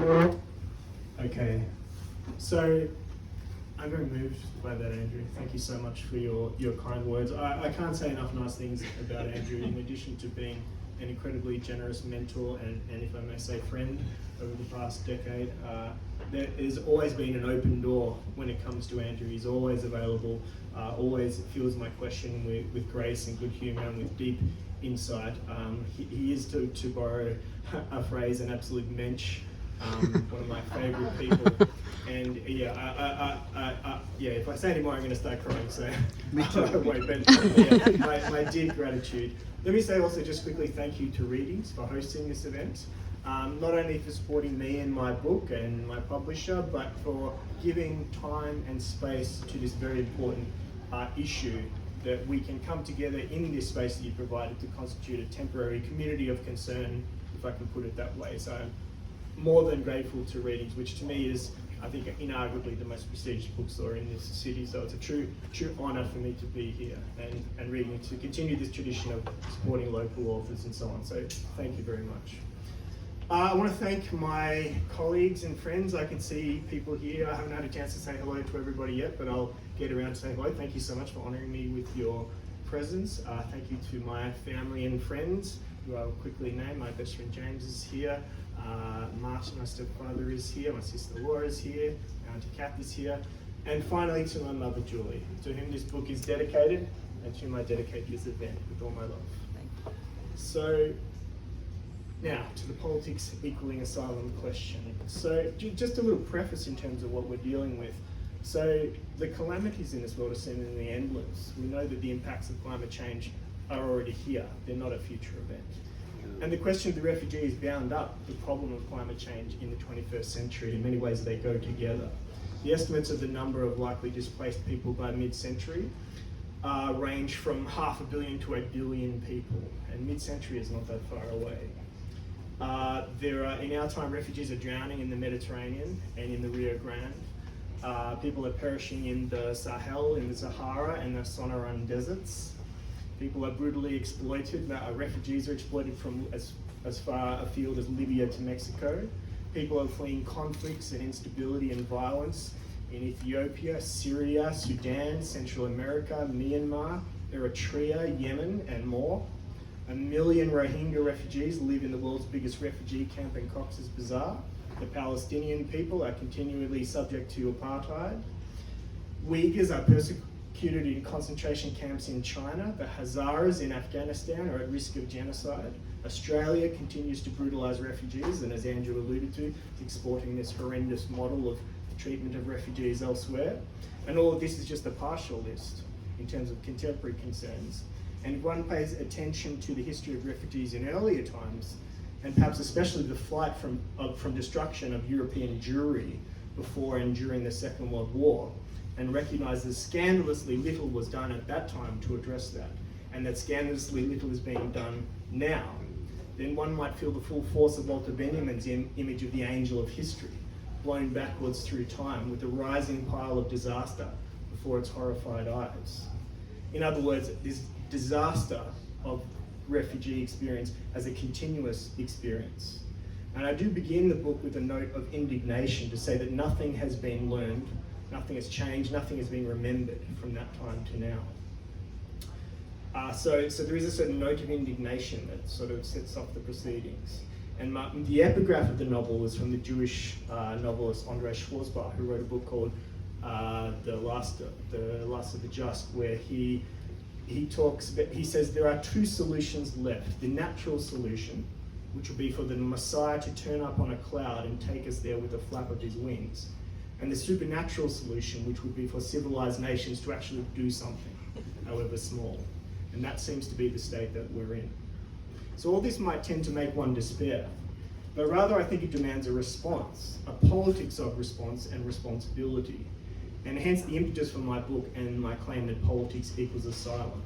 Okay, so I'm very moved by that, Andrew. Thank you so much for your kind words. I can't say enough nice things about Andrew, in addition to being an incredibly generous mentor and if I may say, friend over the past decade. There has always been an open door when it comes to Andrew. He's always available, always fields my question with grace and good humour and with deep insight. He is, to borrow a phrase, an absolute mensch. One of my favourite people, and if I say any more I'm going to start crying, so Me too. I won't, but my deep gratitude. Let me say also just quickly thank you to Readings for hosting this event, not only for supporting me and my book and my publisher, but for giving time and space to this very important issue, that we can come together in this space that you provided to constitute a temporary community of concern, if I can put it that way. So I'm more than grateful to Readings, which to me is, I think, inarguably the most prestigious bookstore in this city. So it's a true honour for me to be here and Readings to continue this tradition of supporting local authors and so on. So thank you very much. I want to thank my colleagues and friends. I can see people here. I haven't had a chance to say hello to everybody yet, but I'll get around to say hello. Thank you so much for honouring me with your presence. Thank you to my family and friends, who I'll quickly name. My best friend James is here. Martin, my stepfather, is here. My sister Laura is here. My auntie Kath is here. And finally to my mother Julie, to whom this book is dedicated, and to whom I dedicate this event with all my love. So now to the politics equaling asylum question. So just a little preface in terms of what we're dealing with. So the calamities in this world are seemingly endless. We know that the impacts of climate change are already here. They're not a future event. And the question of the refugees bound up the problem of climate change in the 21st century. In many ways, they go together. The estimates of the number of likely displaced people by mid-century range from 500 million to 1 billion people. And mid-century is not that far away. In our time, refugees are drowning in the Mediterranean and in the Rio Grande. People are perishing in the Sahel, in the Sahara, and the Sonoran deserts. People are brutally exploited. Refugees are exploited from as far afield as Libya to Mexico. People are fleeing conflicts and instability and violence in Ethiopia, Syria, Sudan, Central America, Myanmar, Eritrea, Yemen, and more. 1 million Rohingya refugees live in the world's biggest refugee camp in Cox's Bazar. The Palestinian people are continually subject to apartheid. Uyghurs are persecuted in concentration camps in China. The Hazaras in Afghanistan are at risk of genocide. Australia continues to brutalise refugees, and as Andrew alluded to, is exporting this horrendous model of treatment of refugees elsewhere. And all of this is just a partial list in terms of contemporary concerns. And if one pays attention to the history of refugees in earlier times, and perhaps especially the flight from destruction of European Jewry before and during the Second World War, and recognises scandalously little was done at that time to address that, and that scandalously little is being done now, then one might feel the full force of Walter Benjamin's image of the angel of history, blown backwards through time with a rising pile of disaster before its horrified eyes. In other words, this disaster of refugee experience as a continuous experience. And I do begin the book with a note of indignation to say that nothing has been learned, nothing has changed, nothing has been remembered from that time to now. So there is a certain note of indignation that sort of sets off the proceedings. And the epigraph of the novel is from the Jewish novelist Andrei Schwarzbach, who wrote a book called The Last of the Just, where he says there are two solutions left. The natural solution, which would be for the Messiah to turn up on a cloud and take us there with a flap of his wings. And the supernatural solution, which would be for civilized nations to actually do something, however small. And that seems to be the state that we're in. So all this might tend to make one despair, but rather I think it demands a response, a politics of response and responsibility. And hence the impetus for my book and my claim that politics equals asylum.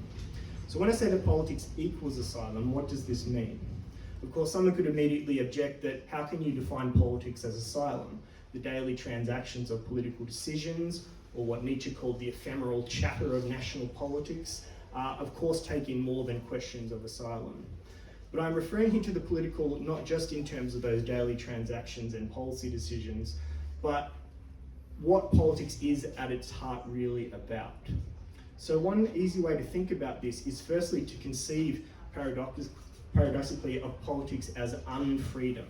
So when I say that politics equals asylum, what does this mean? Of course, someone could immediately object that how can you define politics as asylum? The daily transactions of political decisions, or what Nietzsche called the ephemeral chatter of national politics, of course take in more than questions of asylum. But I'm referring here to the political, not just in terms of those daily transactions and policy decisions, but what politics is at its heart really about. So one easy way to think about this is firstly to conceive paradoxically of politics as unfreedom.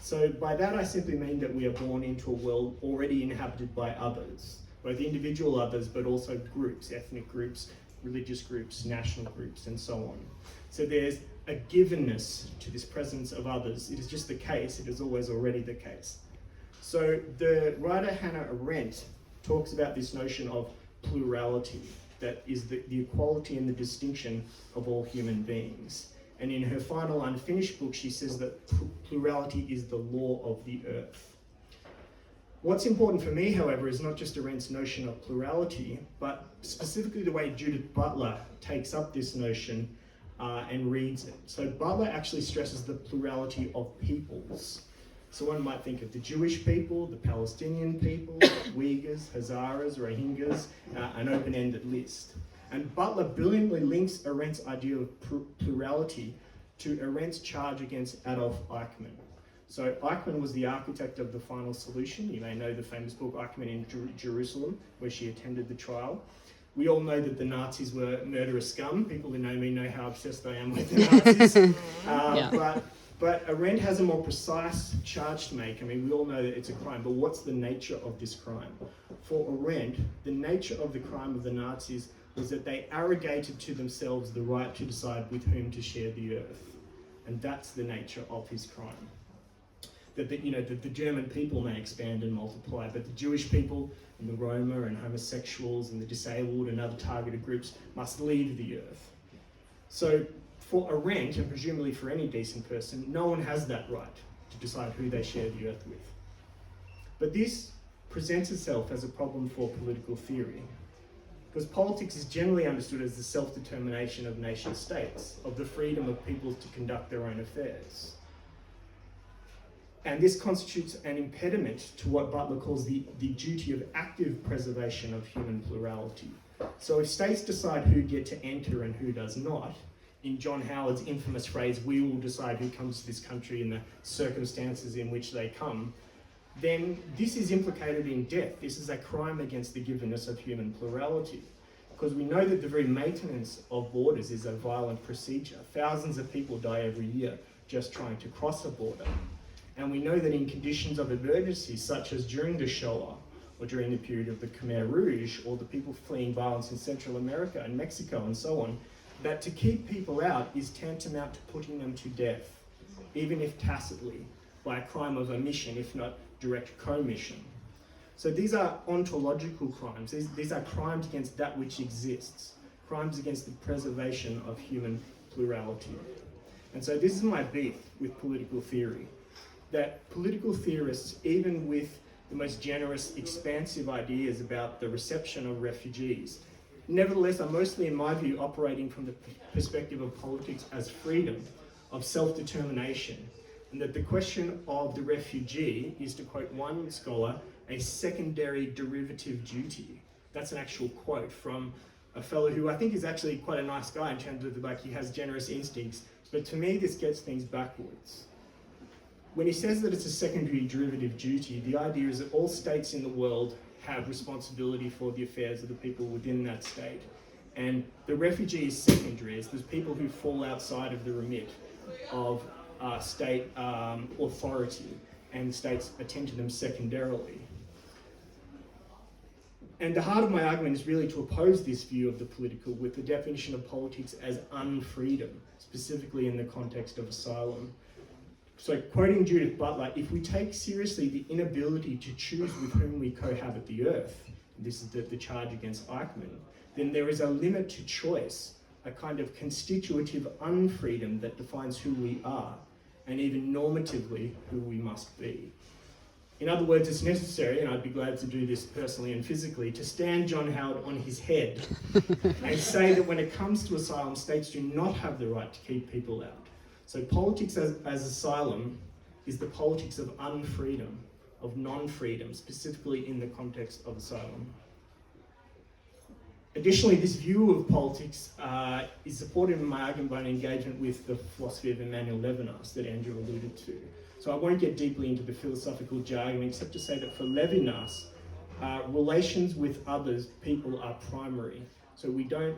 So by that I simply mean that we are born into a world already inhabited by others, both individual others but also groups, ethnic groups, religious groups, national groups, and so on. So there's a givenness to this presence of others. It is just the case, it is always already the case. So the writer Hannah Arendt talks about this notion of plurality, that is the equality and the distinction of all human beings. And in her final unfinished book, she says that plurality is the law of the earth. What's important for me, however, is not just Arendt's notion of plurality, but specifically the way Judith Butler takes up this notion and reads it. So Butler actually stresses the plurality of peoples. So one might think of the Jewish people, the Palestinian people, Uyghurs, Hazaras, Rohingyas, an open-ended list. And Butler brilliantly links Arendt's idea of plurality to Arendt's charge against Adolf Eichmann. So Eichmann was the architect of the final solution. You may know the famous book Eichmann in Jerusalem, where she attended the trial. We all know that the Nazis were murderous scum. People who know me know how obsessed I am with the Nazis. But Arendt has a more precise charge to make. I mean, we all know that it's a crime, but what's the nature of this crime? For Arendt, the nature of the crime of the Nazis was that they arrogated to themselves the right to decide with whom to share the earth. And that's the nature of his crime. That the German people may expand and multiply, but the Jewish people and the Roma and homosexuals and the disabled and other targeted groups must leave the earth. So for Arendt, and presumably for any decent person, no one has that right to decide who they share the earth with. But this presents itself as a problem for political theory, because politics is generally understood as the self-determination of nation states, of the freedom of peoples to conduct their own affairs. And this constitutes an impediment to what Butler calls the duty of active preservation of human plurality. So if states decide who get to enter and who does not, in John Howard's infamous phrase, "We will decide who comes to this country in the circumstances in which they come," then this is implicated in death. This is a crime against the givenness of human plurality. Because we know that the very maintenance of borders is a violent procedure. Thousands of people die every year just trying to cross a border. And we know that in conditions of emergency, such as during the Shoah, or during the period of the Khmer Rouge, or the people fleeing violence in Central America and Mexico and so on, that to keep people out is tantamount to putting them to death, even if tacitly, by a crime of omission, if not direct commission. So these are ontological crimes. These are crimes against that which exists, crimes against the preservation of human plurality. And so this is my beef with political theory, that political theorists, even with the most generous, expansive ideas about the reception of refugees, nevertheless are mostly, in my view, operating from the perspective of politics as freedom, of self-determination, and that the question of the refugee is, to quote one scholar, a secondary derivative duty. That's an actual quote from a fellow who I think is actually quite a nice guy in terms of he has generous instincts, but to me this gets things backwards. When he says that it's a secondary derivative duty, the idea is that all states in the world have responsibility for the affairs of the people within that state. And the refugee is secondary, as there's people who fall outside of the remit of state authority, and states attend to them secondarily. And the heart of my argument is really to oppose this view of the political with the definition of politics as unfreedom, specifically in the context of asylum. So quoting Judith Butler, if we take seriously the inability to choose with whom we cohabit the earth, this is the charge against Eichmann, then there is a limit to choice, a kind of constitutive unfreedom that defines who we are, and even normatively who we must be. In other words, it's necessary, and I'd be glad to do this personally and physically, to stand John Howard on his head and say that when it comes to asylum, states do not have the right to keep people out. So politics as asylum is the politics of unfreedom, of non-freedom, specifically in the context of asylum. Additionally, this view of politics is supported in my argument by an engagement with the philosophy of Emmanuel Levinas that Andrew alluded to. So I won't get deeply into the philosophical jargon except to say that for Levinas, relations with others, people are primary. So we don't,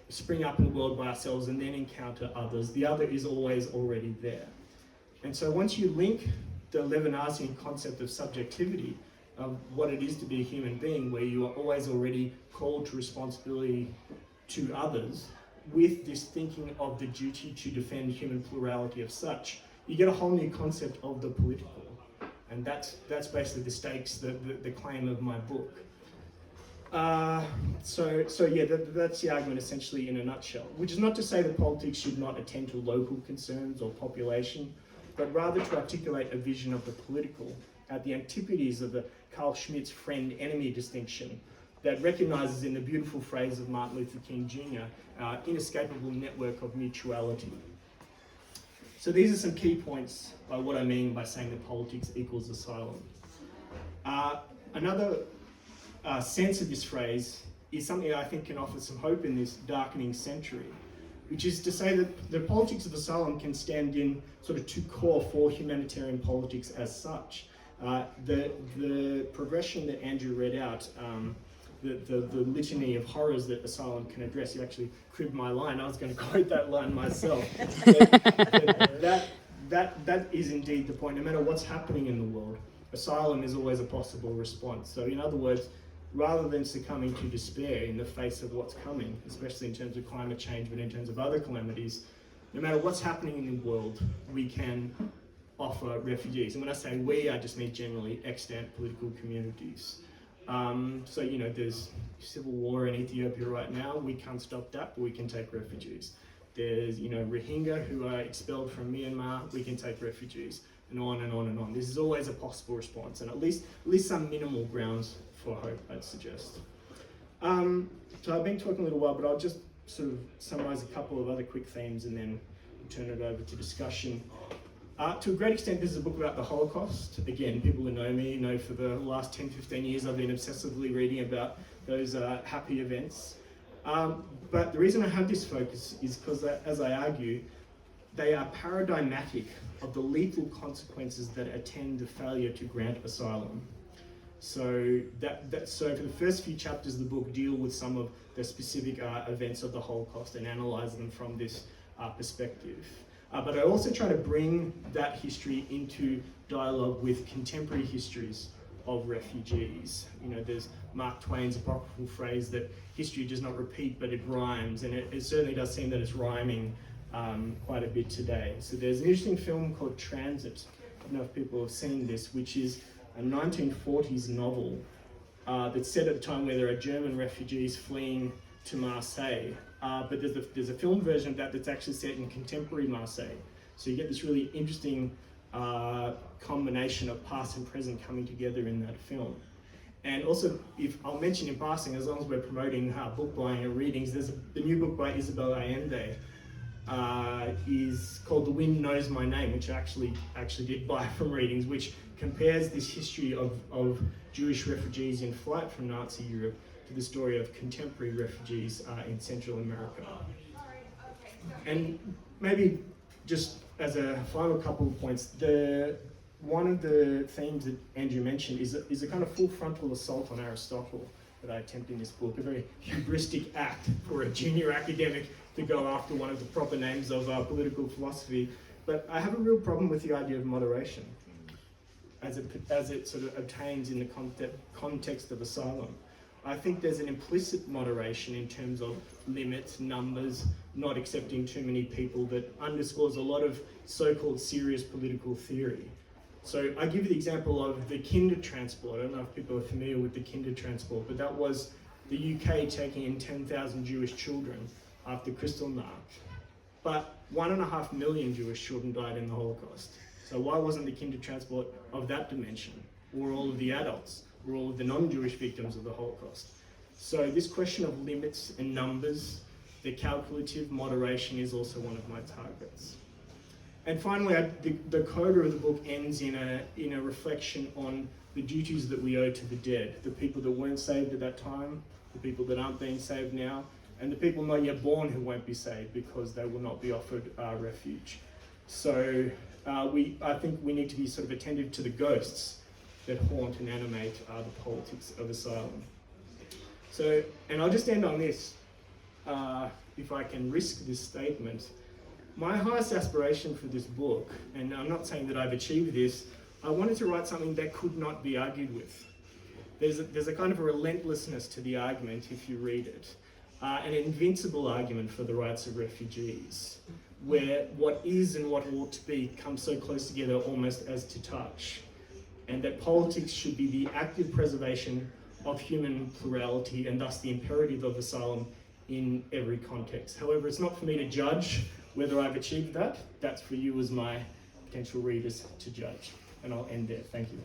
spring up in the world by ourselves and then encounter others. The other is always already there. And so once you link the Levinasian concept of subjectivity, of what it is to be a human being, where you are always already called to responsibility to others, with this thinking of the duty to defend human plurality of such, you get a whole new concept of the political. And that's basically the stakes, the claim of my book. That's the argument essentially in a nutshell, which is not to say that politics should not attend to local concerns or population, but rather to articulate a vision of the political at the antipodes of the Carl Schmitt's friend-enemy distinction that recognizes in the beautiful phrase of Martin Luther King Jr., our inescapable network of mutuality. So these are some key points by what I mean by saying that politics equals asylum. Another sense of this phrase is something I think can offer some hope in this darkening century, which is to say that the politics of asylum can stand in sort of two core for humanitarian politics as such. The progression that Andrew read out, the litany of horrors that asylum can address, you actually cribbed my line. I was going to quote that line myself. That is indeed the point. No matter what's happening in the world, asylum is always a possible response. So in other words, rather than succumbing to despair in the face of what's coming, especially in terms of climate change, but in terms of other calamities, no matter what's happening in the world, we can offer refugees. And when I say we, I just mean generally extant political communities. There's civil war in Ethiopia right now. We can't stop that, but we can take refugees. There's, Rohingya who are expelled from Myanmar. We can take refugees, and on and on and on. This is always a possible response, and at least some minimal grounds for hope, I'd suggest. So I've been talking a little while, but I'll just sort of summarize a couple of other quick themes and then turn it over to discussion. To a great extent, this is a book about the Holocaust. Again, people who know me know for the last 10, 15 years I've been obsessively reading about those happy events. But the reason I have this focus is because, as I argue, they are paradigmatic of the lethal consequences that attend the failure to grant asylum. So so for the first few chapters of the book deal with some of the specific events of the Holocaust and analyze them from this perspective. But I also try to bring that history into dialogue with contemporary histories of refugees. There's Mark Twain's apocryphal phrase that history does not repeat, but it rhymes, and it certainly does seem that it's rhyming quite a bit today. So there's an interesting film called Transit. I don't know if people have seen this, which is a 1940s novel that's set at a time where there are German refugees fleeing to Marseille. But there's a film version of that that's actually set in contemporary Marseille. So you get this really interesting combination of past and present coming together in that film. And also, if I'll mention in passing, as long as we're promoting book buying and readings, there's the new book by Isabel Allende is called The Wind Knows My Name, which I actually did buy from readings, which compares this history of Jewish refugees in flight from Nazi Europe to the story of contemporary refugees in Central America. And maybe just as a final couple of points, one of the themes that Andrew mentioned is a kind of full frontal assault on Aristotle that I attempt in this book, a very hubristic act for a junior academic to go after one of the proper names of political philosophy. But I have a real problem with the idea of moderation as it sort of obtains in the context of asylum. I think there's an implicit moderation in terms of limits, numbers, not accepting too many people that underscores a lot of so-called serious political theory. So I give you the example of the Kindertransport. I don't know if people are familiar with the Kindertransport, but that was the UK taking in 10,000 Jewish children after Kristallnacht. But 1.5 million Jewish children died in the Holocaust. So why wasn't the Kindertransport of that dimension? Or all of the adults? Or all of the non-Jewish victims of the Holocaust? So this question of limits and numbers, the calculative moderation is also one of my targets. And finally, the coda of the book ends in a reflection on the duties that we owe to the dead, the people that weren't saved at that time, the people that aren't being saved now, and the people not yet born who won't be saved because they will not be offered refuge. So I think we need to be sort of attentive to the ghosts that haunt and animate the politics of asylum. So, and I'll just end on this, if I can risk this statement. My highest aspiration for this book, and I'm not saying that I've achieved this, I wanted to write something that could not be argued with. There's a kind of a relentlessness to the argument if you read it, an invincible argument for the rights of refugees, where what is and what ought to be come so close together almost as to touch, and that politics should be the active preservation of human plurality and thus the imperative of asylum in every context. However, it's not for me to judge whether I've achieved that. That's for you as my potential readers to judge. And I'll end there. Thank you.